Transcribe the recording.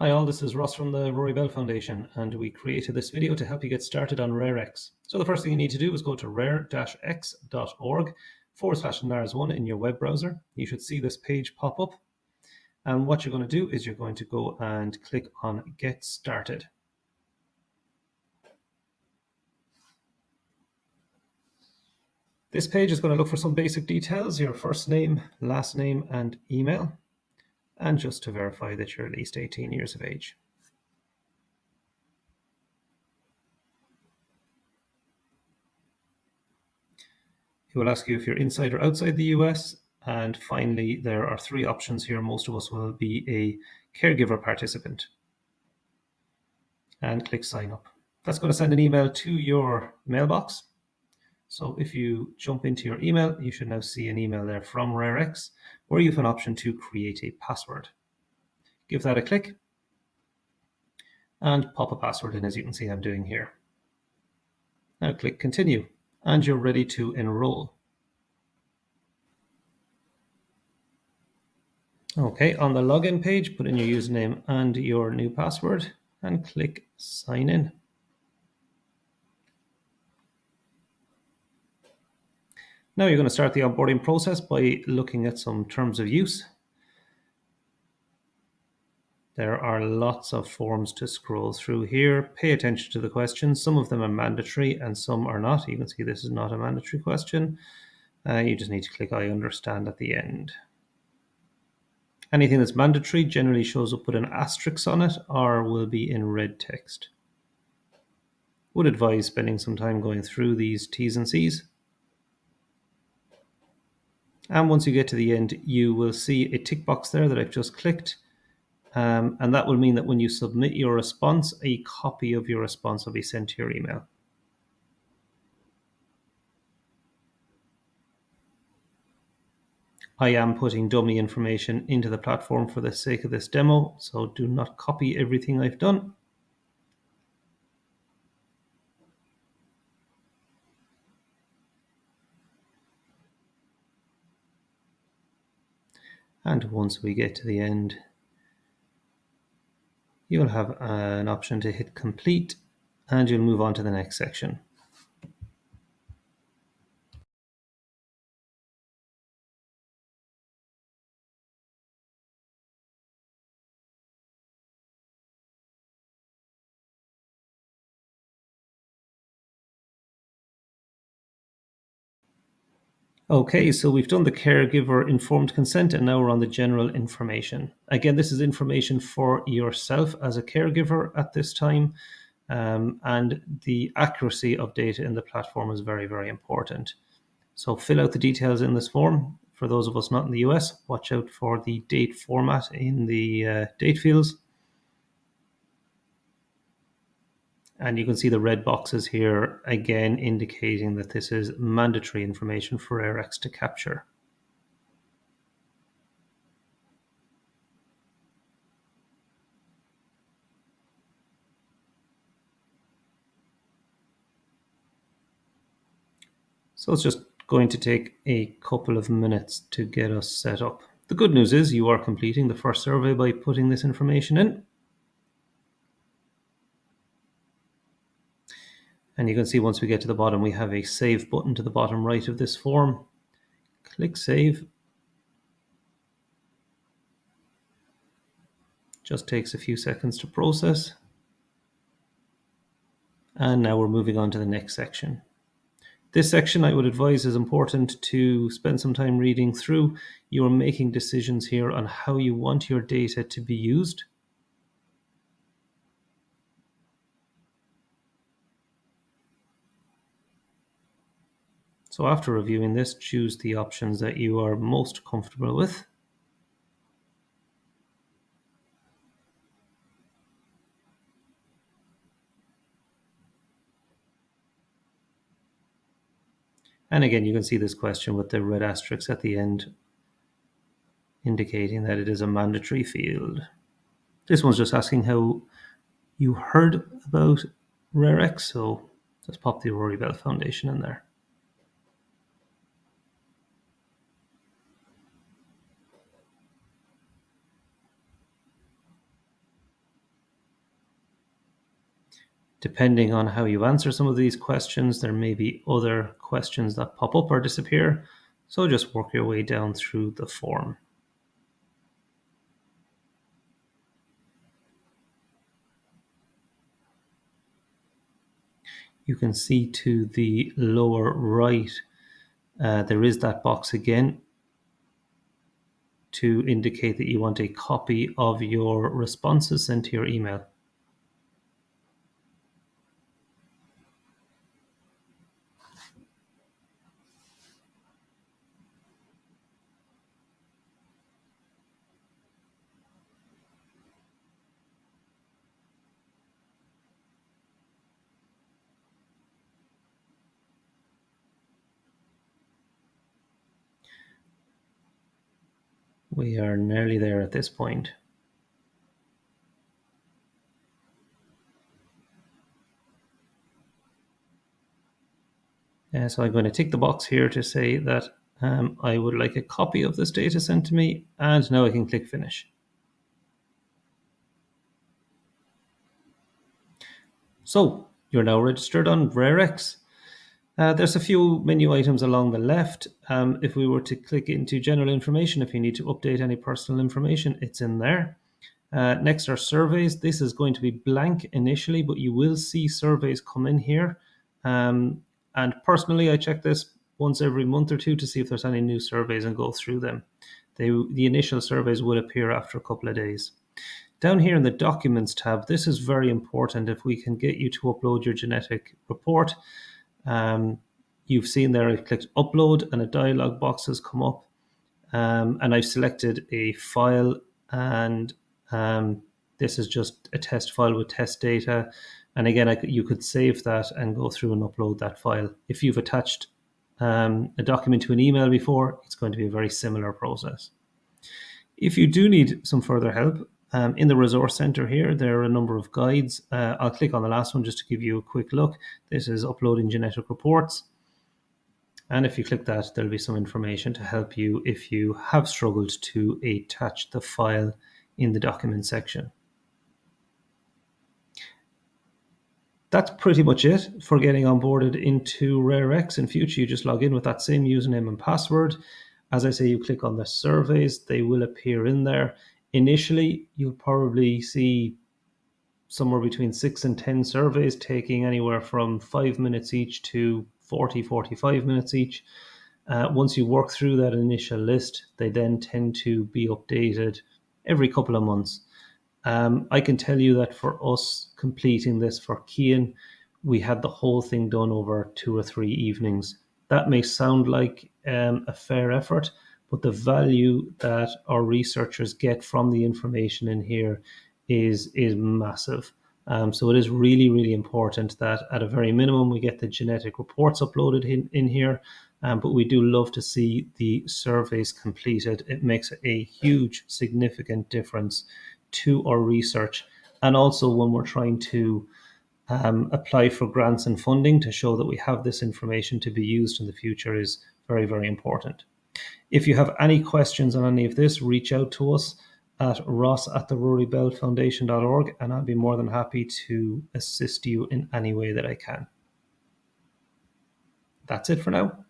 Hi all, this is Ross from the Rory Bell Foundation, and we created this video to help you get started on RareX. So the first thing you need to do is go to rare-x.org/NARS1 in your web browser. You should see this page pop up. And what you're going to do is you're going to go and click on Get Started. This page is going to look for some basic details, your first name, last name, and email, and just to verify that you're at least 18 years of age. It will ask you if you're inside or outside the US. And finally, there are three options here. Most of us will be a caregiver participant. And click sign up. That's going to send an email to your mailbox. So if you jump into your email, you should now see an email there from RareX where you have an option to create a password. Give that a click and pop a password in, as you can see I'm doing here. Now click continue and you're ready to enroll. Okay, on the login page, put in your username and your new password and click sign in. Now you're going to start the onboarding process by looking at some terms of use. There are lots of forms to scroll through here. Pay attention to the questions. Some of them are mandatory and some are not. You can see this is not a mandatory question. You just need to click I understand at the end. Anything that's mandatory generally shows up with an asterisk on it or will be in red text. Would advise spending some time going through these T's and C's. And once you get to the end, you will see a tick box there that I've just clicked. And that will mean that when you submit your response, a copy of your response will be sent to your email. I am putting dummy information into the platform for the sake of this demo, so do not copy everything I've done. And once we get to the end, you'll have an option to hit complete and you'll move on to the next section. Okay, so we've done the caregiver informed consent and now we're on the general information. Again, this is information for yourself as a caregiver at this time, and the accuracy of data in the platform is very, very important. So fill out the details in this form. For those of us not in the US, watch out for the date format in the date fields. And you can see the red boxes here, again indicating that this is mandatory information for RareX to capture. So it's just going to take a couple of minutes to get us set up. The good news is you are completing the first survey by putting this information in. And you can see once we get to the bottom, we have a save button to the bottom right of this form. Click save. Just takes a few seconds to process. And now we're moving on to the next section. This section I would advise is important to spend some time reading through. You are making decisions here on how you want your data to be used. So after reviewing this, choose the options that you are most comfortable with. And again, you can see this question with the red asterisk at the end, indicating that it is a mandatory field. This one's just asking how you heard about RareX, so just pop the Rory Bell Foundation in there. Depending on how you answer some of these questions, there may be other questions that pop up or disappear, so just work your way down through the form. You can see to the lower right, there is that box again to indicate that you want a copy of your responses sent to your email. We are nearly there at this point. So I'm going to tick the box here to say that I would like a copy of this data sent to me, and now I can click finish. So you're now registered on RareX. There's a few menu items along the left. If we were to click into general information, if you need to update any personal information, it's in there. Next are surveys. This is going to be blank initially, but you will see surveys come in here. And personally, I check this once every month or two to see if there's any new surveys and go through them. The initial surveys will appear after a couple of days. Down here in the Documents tab, this is very important if we can get you to upload your genetic report. You've seen there I clicked upload and a dialog box has come up, and I've selected a file, and this is just a test file with test data, and again you could save that and go through and upload that file. If you've attached a document to an email before, it's going to be a very similar process. If you do need some further help, in the Resource Center here, there are a number of guides. I'll click on the last one just to give you a quick look. This is uploading genetic reports. And if you click that, there'll be some information to help you if you have struggled to attach the file in the document section. That's pretty much it for getting onboarded into RareX. In future, you just log in with that same username and password. As I say, you click on the surveys, they will appear in there. Initially, you'll probably see somewhere between 6 and 10 surveys taking anywhere from 5 minutes each to 45 minutes each. Once you work through that initial list, they then tend to be updated every couple of months. I can tell you that for us completing this for Kian, we had the whole thing done over 2 or 3 evenings. That may sound like a fair effort, but the value that our researchers get from the information in here is massive. So it is really, really important that at a very minimum we get the genetic reports uploaded in here, but we do love to see the surveys completed. It makes a huge, significant difference to our research, and also when we're trying to apply for grants and funding to show that we have this information to be used in the future is very, very important. If you have any questions on any of this, reach out to us at ross@therorybellfoundation.org, and I'll be more than happy to assist you in any way that I can. That's it for now.